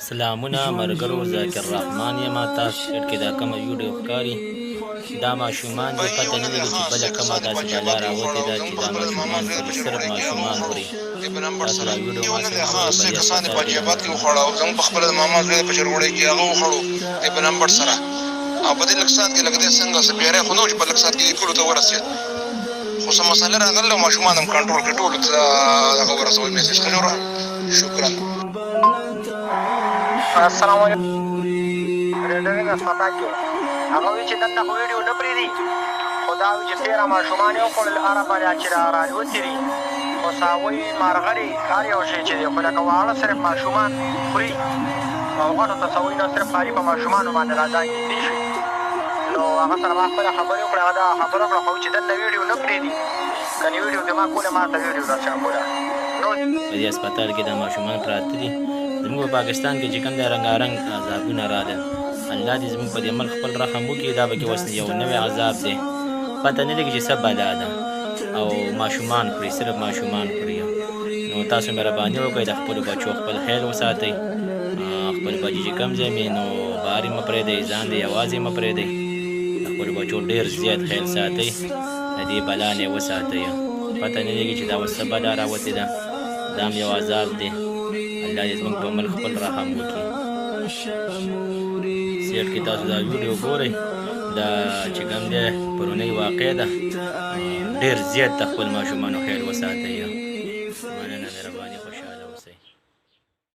سلامونه ملګرو، ذاکر رحمان یم. تاسو چټ کې دا کومه ویډیو ښکاري دا ماشومان دې پته نه لګي چې بله کومه داسې بلا راوتې ده چې دا ماشومان خوري، صرف ماشومان خوري. تاسو دا ویډیو ما سره وګورئ، په دې کسان په جیبات کې وخوړه او زموږ په خپله د ماما زوی په چرګوړی کې هغه وخوړو دی په نمبر سره، او په دې لږ ساعت کې لکه دې څنګه څه بیاری خو نه و چې په لږ ساعت کې ټولو ته ورسېد، خو څه مسله راغله او ماشومان هم کنټرول کړي، ټولو ته هغه ورسوئ میسج. ښه جوړه، شکرا. السلام علیکم. ریډرینګ اسپاتا کې هغه وی چې دلته خو ویډیو نه پرېږدي، خو دا وی چې 13 ماشومان یې وخوړل عربه چې راوتېري، خو ساوی مارغري هر یو شی چې دی، خو لکه واړه صرف ماشومان خوري او غټو ته سوی نه، صرف خالي په ماشومانو باندې راځانګېدې شوي. نو هغه سره ما خپله خبرې وکړې، هغه دا خبره وکړه خو چې دلته ویډیو نه پرېږدي، کنې ویډیو دې ما کوله ما ته ویډیو درچا کوله. په دې هسپتال کې دا ماشومان پراته دي. زموږ په پاکستان کې چې کوم دی رنګارنګ عذابونه راغلل، الله دې زموږ په دې ملک خپل رحم وکړي. دا به کې اوس یو نوی عذاب دی، پته نه لګي چې څه بلا ده، او ماشومان خوري، صرف ماشومان خوري. نو تاسو مهرباني وکړئ د خپلو بچو خپل خیال وساتئ، خپل بچي چې کوم ځای مې نو بهر یې مه پرېږدئ، ځان دې یوازې مه پرېږدئ. د خپلو بچو ډېر زیات خیال ساتئ، د دې بلا نه یې وساتئ. پته نه لګي چې دا اوس څه بلا راوتې ده، دا هم یو عذاب دی. الله دې زموږ په ملک خپل رحم وکړي. سیټ کې تاسو دا ویډیو ګورئ، دا چې کوم دی پرونۍ واقع ده، ډېر زیات د خپل ماشومانو خیال وساتئ. مننه، مهرباني.